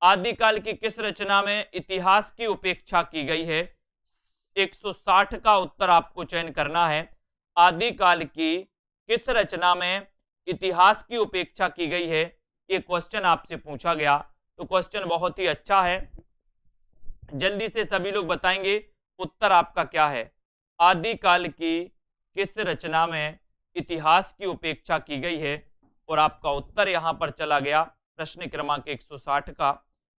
आदिकाल की किस रचना में इतिहास की उपेक्षा की गई है? 160 का उत्तर आपको चयन करना है। आदिकाल की किस रचना में इतिहास की उपेक्षा की गई है? ये क्वेश्चन आपसे पूछा गया, तो क्वेश्चन बहुत ही अच्छा है। जल्दी से सभी लोग बताएंगे उत्तर आपका क्या है। आदिकाल की किस रचना में इतिहास की उपेक्षा की गई है? और आपका उत्तर यहां पर चला गया प्रश्न क्रमांक 160 का,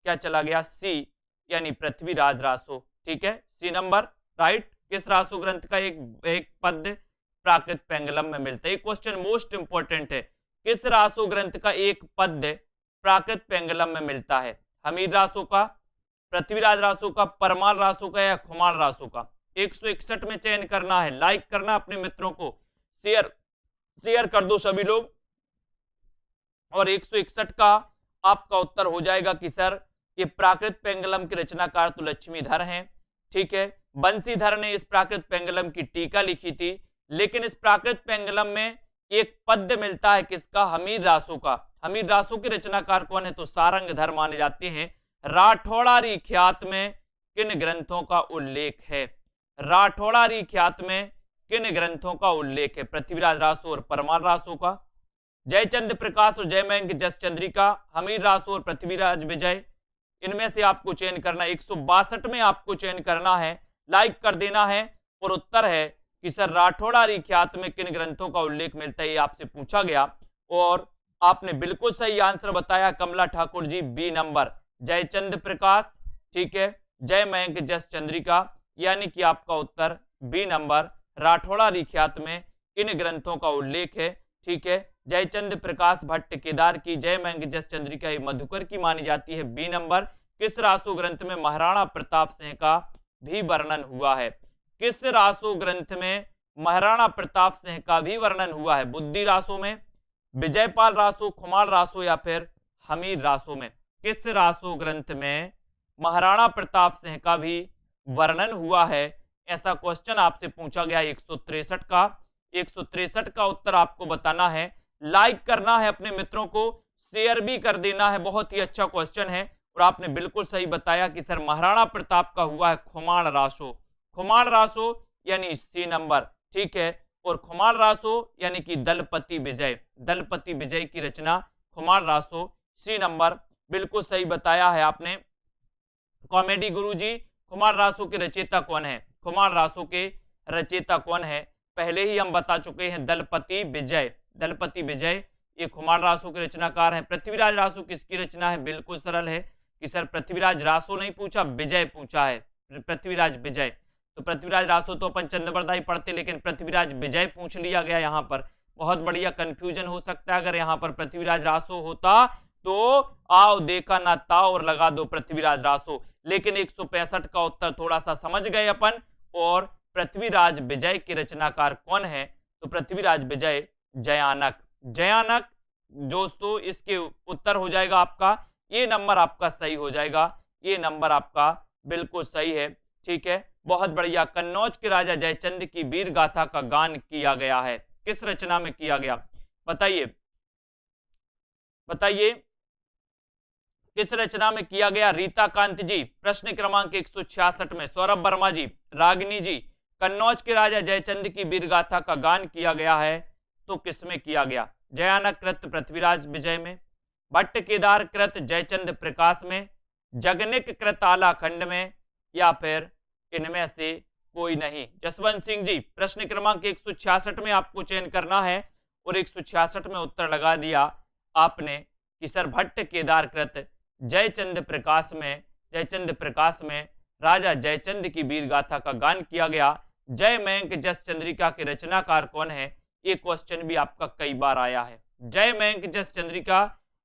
क्या चला गया? सी, यानी पृथ्वीराज रासो, ठीक है। C number right. किस रासो ग्रंथ का एक पद्य प्राकृत पेंगलम में मिलता है? ये क्वेश्चन मोस्ट इंपोर्टेंट है। किस रासो ग्रंथ का एक पद्य प्राकृत पेंगलम में मिलता है? हमीर रासो का, पृथ्वीराज रासो का, परमाल रासो का, या खुमाल रासो का? 161 में चयन करना है। लाइक करना अपने मित्रों को, शेयर कर दो सभी लोग। और 161 का आपका उत्तर हो जाएगा कि सर ये प्राकृत पेंगलम के रचनाकार तो लक्ष्मीधर हैं, ठीक है। बंसीधर ने इस प्राकृत पेंगलम की टीका लिखी थी, लेकिन इस प्राकृत पेंगलम में एक पद्य मिलता है किसका? हमीर रासो का। हमीर रासो के रचनाकार कौन है? तो सारंगधर माने जाते हैं। राठौड़ारी ख्यात में किन ग्रंथों का उल्लेख है? राठौड़ारी ख्यात में किन ग्रंथों का उल्लेख है? पृथ्वीराज रासो और परमार रासो का, जयचंद प्रकाश और जयमंग जस चंद्रिका, हमीर रासो और पृथ्वीराज विजय, इनमें से आपको चयन करना है। 162 में आपको चयन करना है, लाइक कर देना है। और उत्तर है कि सर राठौड़ारी ख्यात में किन ग्रंथों का उल्लेख मिलता है, ये आपसे पूछा गया और आपने बिल्कुल सही आंसर बताया कमला ठाकुर जी, बी नंबर, जयचंद प्रकाश, ठीक है, जयमंग जस चंद्रिका, यानी कि आपका उत्तर बी नंबर, राठौड़ारी ख्यात में इन ग्रंथों का उल्लेख है, ठीक है। जयचंद प्रकाश भट्ट केदार की, जयमंग जस चंद्रिका ये मधुकर की मानी जाती है, बी नंबर। किस रासो ग्रंथ में महाराणा प्रताप सिंह का भी वर्णन हुआ है? किस रासो ग्रंथ में महाराणा प्रताप सिंह का भी वर्णन हुआ है? बुद्धि रासो में, विजयपाल रासो, खुमार रासो या फिर हमीर रासो में? किस रासो ग्रंथ में महाराणा प्रताप सिंह का भी वर्णन हुआ है? ऐसा क्वेश्चन आपसे पूछा गया 163 का। 163 का उत्तर आपको बताना है, लाइक करना है, अपने मित्रों को शेयर भी कर देना है। बहुत ही अच्छा क्वेश्चन है और आपने बिल्कुल सही बताया कि सर महाराणा प्रताप का हुआ है खुमार रासो, खुमार रासो यानी सी नंबर, ठीक है। और खुमार रासो यानी कि दलपति विजय, दलपति विजय की रचना खुमार रासो, सी नंबर, बिल्कुल सही बताया है आपने। कॉमेडी गुरुजी, खुमार रासो के रचयिता कौन है? खुमार रासो के रचयिता कौन है? पहले ही हम बता चुके हैं, दलपति विजय, दलपति विजय ये खुमार रासो के रचनाकार हैं। पृथ्वीराज रासो किसकी रचना है? बिल्कुल सरल है कि सर पृथ्वीराज रासो नहीं पूछा, विजय पूछा है, पृथ्वीराज विजय। तो पृथ्वीराज रासो तो अपन चंद्रबरदाई पढ़ते, लेकिन पृथ्वीराज विजय पूछ लिया गया यहाँ पर। बहुत बढ़िया, कंफ्यूजन हो सकता है अगर यहाँ पर पृथ्वीराज रासो होता तो आओ देखा ना ताओ और लगा दो पृथ्वीराज रासो, लेकिन 165 का उत्तर थोड़ा सा समझ गए अपन। और पृथ्वीराज विजय के रचनाकार कौन है? तो पृथ्वीराज विजय जयानक, जयानक दोस्तों इसके उत्तर हो जाएगा आपका, ये नंबर आपका सही हो जाएगा, ये नंबर आपका बिल्कुल सही है, ठीक है। बहुत बढ़िया। कन्नौज के राजा जयचंद की वीर गाथा का गान किया गया है, किस रचना में किया गया? बताइए बताइए, किस रचना में किया गया? रीता कांत जी, प्रश्न क्रमांक 166 में। सौरभ वर्मा जी, रागिनी जी, कन्नौज के राजा जयचंद की वीर गाथा का गान किया गया है तो किसमें किया गया? जयानक कृत पृथ्वीराज विजय में, भट्ट केदार कृत जयचंद प्रकाश में, जगनिक कृत आलाखंड में, या फिर इनमें से कोई नहीं? जसवंत सिंह जी, प्रश्न क्रमांक 166 में आपको चयन करना है और 166 में उत्तर लगा दिया आपने कि सर भट्ट केदार कृत जयचंद प्रकाश में, जयचंद प्रकाश में राजा जयचंद की वीर गाथा का गान किया गया। जयमंग जस चंद्रिका के रचनाकार कौन है? ये क्वेश्चन भी आपका कई बार आया है। जयमंग जस चंद्रिका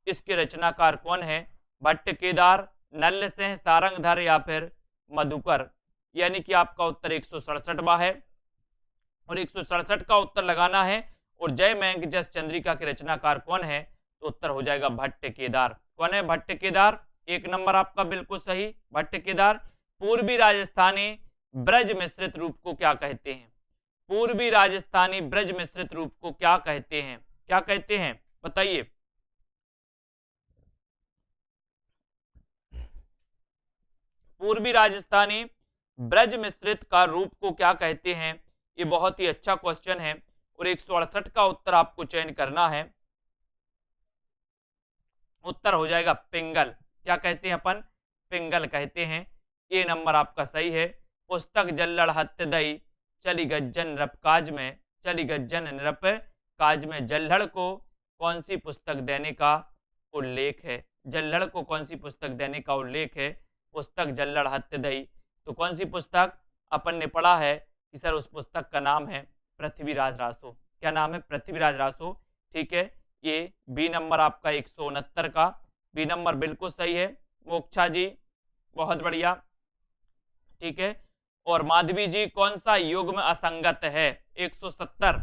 इसके रचनाकार कौन है? भट्ट केदार, नल्ल सिंह सारंगधर या फिर मधुकर? यानी कि आपका उत्तर 167वां है और 167 का उत्तर लगाना है। और जयमंग जस चंद्रिका के रचनाकार कौन है? तो उत्तर हो जाएगा भट्ट केदार। कौन है? भट्ट केदार, एक नंबर आपका बिल्कुल सही, भट्ट केदार। पूर्वी राजस्थानी ब्रज मिश्रित रूप को क्या कहते हैं? पूर्वी राजस्थानी ब्रज मिश्रित रूप को क्या कहते हैं? क्या कहते हैं बताइए। पूर्वी राजस्थानी ब्रज मिश्रित का रूप को क्या कहते हैं? ये बहुत ही अच्छा क्वेश्चन है और 168 का उत्तर आपको चयन करना है। उत्तर हो जाएगा पिंगल। क्या कहते हैं अपन? पिंगल कहते हैं। ये नंबर आपका सही है। पुस्तक जल्लड़ हत्य दई चली गज्जन नृप काज में, चली गज्जन नृप काज में जल्लड़ को कौन सी पुस्तक देने का उल्लेख है? जल्लड़ को कौन सी पुस्तक देने का उल्लेख है? पुस्तक जल्लड़ हत्य दई। तो कौन सी पुस्तक? अपन ने पढ़ा है कि सर उस पुस्तक का नाम है पृथ्वीराज रासो। क्या नाम है? पृथ्वीराज रासो, ठीक है। ये बी नंबर आपका 169 का, बी नंबर बिल्कुल सही है। मोक्षा जी बहुत बढ़िया, ठीक है। और माधवी जी, कौन सा युग में असंगत है? 170।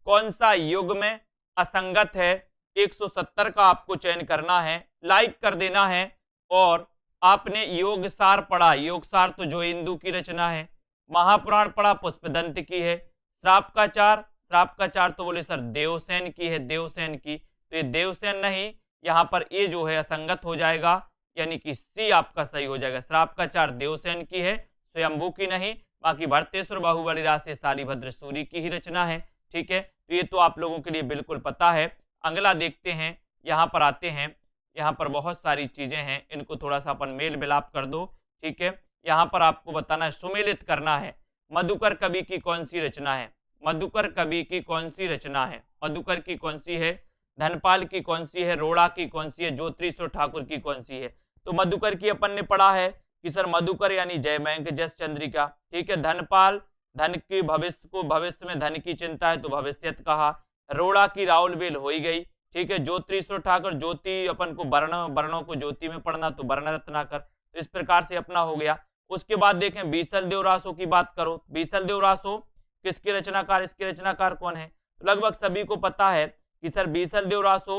कौन सा युग में असंगत है? 170 का आपको चयन करना है, लाइक कर देना है। और आपने योगसार पढ़ा, योगसार तो जो इंदु की रचना है। महापुराण पढ़ा, पुष्पदंत की है। श्रापकाचार, श्रापकाचार तो बोले सर देवसेन की है, देवसेन की। तो ये देवसेन नहीं, यहाँ पर ये जो है असंगत हो जाएगा। यानी कि सी आपका सही हो जाएगा। श्राप का 4 देवसेन की है, स्वयंभू की नहीं। बाकी भरतेश्वर, बाहुबली राशि शालिभद्र सूर्य की ही रचना है। ठीक है, तो ये तो आप लोगों के लिए बिल्कुल पता है। अगला देखते हैं, यहाँ पर आते हैं। यहाँ पर बहुत सारी चीजें हैं, इनको थोड़ा सा अपन मेल मिलाप कर दो। ठीक है, यहाँ पर आपको बताना है, सुमेलित करना है। मधुकर कवि की कौन सी रचना है? मधुकर कवि की कौन सी रचना है? मधुकर की कौन सी है? धनपाल की कौन सी है? रोड़ा की कौन सी है? ज्योतिषो ठाकुर की कौन सी है? तो मधुकर की अपन ने पढ़ा है कि सर मधुकर यानी जयमंक जस चंद्रिका। ठीक है, धनपाल धन की भविष्य को, भविष्य में धन की चिंता है तो भविष्यत कहा। रोड़ा की राउल बेल हो ही गई। ठीक है, ज्योतिषो ठाकुर, ज्योति अपन को वर्णों को ज्योति में पढ़ना तो वर्ण रत्नाकर, तो इस प्रकार से अपना हो गया। उसके बाद देखें बीसल देव रासो की बात करो। बीसल देव रासो किसके रचनाकार? इसके रचनाकार कौन है? तो लगभग सभी को पता है कि सर बीसल देव रासो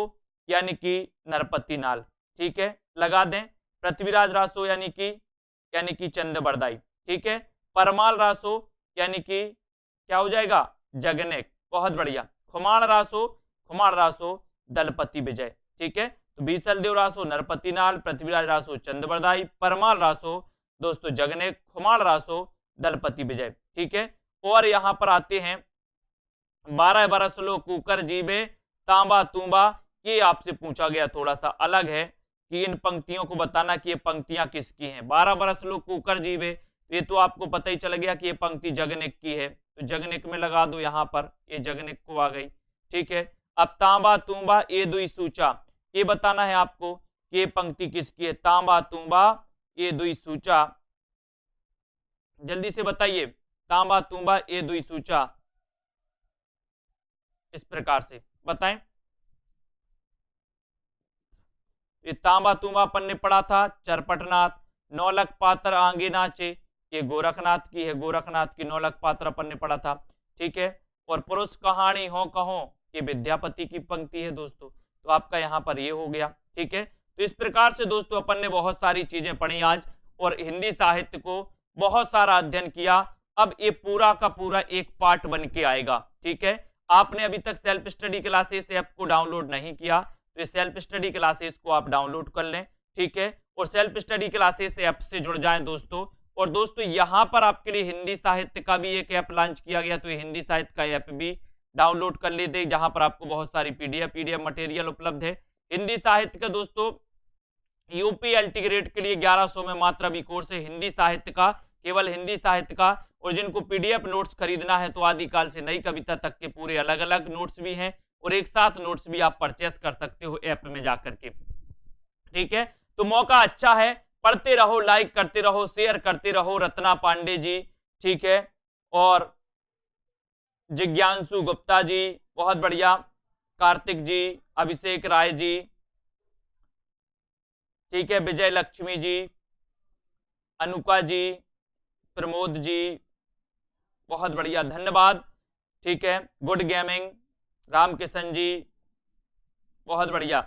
यानी कि नरपति नाल। ठीक है, लगा दें। पृथ्वीराज रासो यानी कि चंद बरदाई। ठीक है, परमाल रासो यानी कि क्या हो जाएगा? जगनेक। बहुत बढ़िया। खुमार रासो दलपति विजय। ठीक है, तो बीसल देव रासो नरपति नाल, पृथ्वीराज रासो चंद बरदाई, परमाल रासो दोस्तों जगनेक, खुमार रासो दलपति विजय। ठीक है, और यहां पर आते हैं 12 बरस लो कुकर जीबे तांबा तूंबा। ये आपसे पूछा गया, थोड़ा सा अलग है कि इन पंक्तियों को बताना कि ये पंक्तियां किसकी हैं। 12 बरस लो कुकर जीबे, ये तो आपको पता ही चल गया कि ये पंक्ति जगनेक की है, तो जगनेक में लगा दो। यहां पर ये जगनेक को आ गई। ठीक है, अब तांबा तूंबा ये दुई सूचा, ये बताना है आपको कि ये पंक्ति किसकी है। तांबा तूंबा ये दुई सूचा, जल्दी से बताइए। तांबा तूंबा ये दुई सूचा, इस प्रकार से बताएं। ये तांबा तूंबा अपन ने पढ़ा था। चरपटनाथ, नौलख पात्र आंगे नाचे, ये गोरखनाथ की है। गोरखनाथ की नौलख पात्र अपन ने पढ़ा था। ठीक है, और पुरुष कहानी हो कहो, ये विद्यापति की पंक्ति है दोस्तों। तो आपका यहाँ पर ये हो गया। ठीक है, तो इस प्रकार से दोस्तों अपन ने बहुत सारी चीजें पढ़ी आज, और हिंदी साहित्य को बहुत सारा अध्ययन किया। अब ये पूरा का पूरा एक पार्ट बन के आएगा। ठीक है, आपने अभी तक सेल्फ स्टडी क्लासेस ऐप को डाउनलोड नहीं किया तो इस सेल्फ स्टडी क्लासेस को आप डाउनलोड कर लें। ठीक है, और सेल्फ स्टडी क्लासेस ऐप से जुड़ जाएं दोस्तों। और दोस्तों यहाँ पर आपके लिए हिंदी साहित्य का भी एक ऐप लॉन्च किया गया, तो ये हिंदी साहित्य का ऐप भी डाउनलोड कर लेते, जहां पर आपको बहुत सारी पीडीएफ मटेरियल उपलब्ध है हिंदी साहित्य का। दोस्तों यूपी एलटी ग्रेड के लिए 1100 में मात्र अभी कोर्स है हिंदी साहित्य का, केवल हिंदी साहित्य का। और जिनको पीडीएफ नोट्स खरीदना है तो आदिकाल से नई कविता तक के पूरे अलग अलग नोट्स भी हैं, और एक साथ नोट्स भी आप परचेस कर सकते हो ऐप में जाकर के। ठीक है, तो मौका अच्छा है, पढ़ते रहो, लाइक करते रहो, शेयर करते रहो। रत्ना पांडे जी, ठीक है, और जिज्ञांशु गुप्ता जी, बहुत बढ़िया। कार्तिक जी, अभिषेक राय जी, ठीक है, विजय लक्ष्मी जी, अनुका जी, प्रमोद जी, बहुत बढ़िया, धन्यवाद। ठीक है, गुड गेमिंग, रामकिशन जी, बहुत बढ़िया,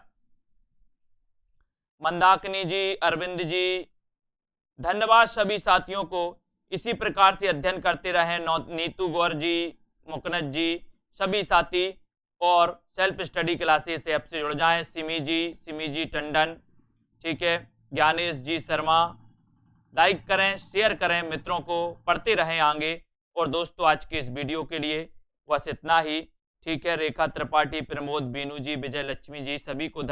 मंदाकिनी जी, अरविंद जी, धन्यवाद सभी साथियों को। इसी प्रकार से अध्ययन करते रहे। नीतू गौर जी, मुकनद जी, सभी साथी, और सेल्फ स्टडी क्लासेस ऐप से जुड़ जाएं। सिमी जी टंडन, ठीक है, ज्ञानेश जी शर्मा, लाइक करें, शेयर करें मित्रों को, पढ़ते रहें आगे। और दोस्तों आज के इस वीडियो के लिए बस इतना ही। ठीक है, रेखा त्रिपाठी, प्रमोद, बीनू जी, विजय लक्ष्मी जी, सभी को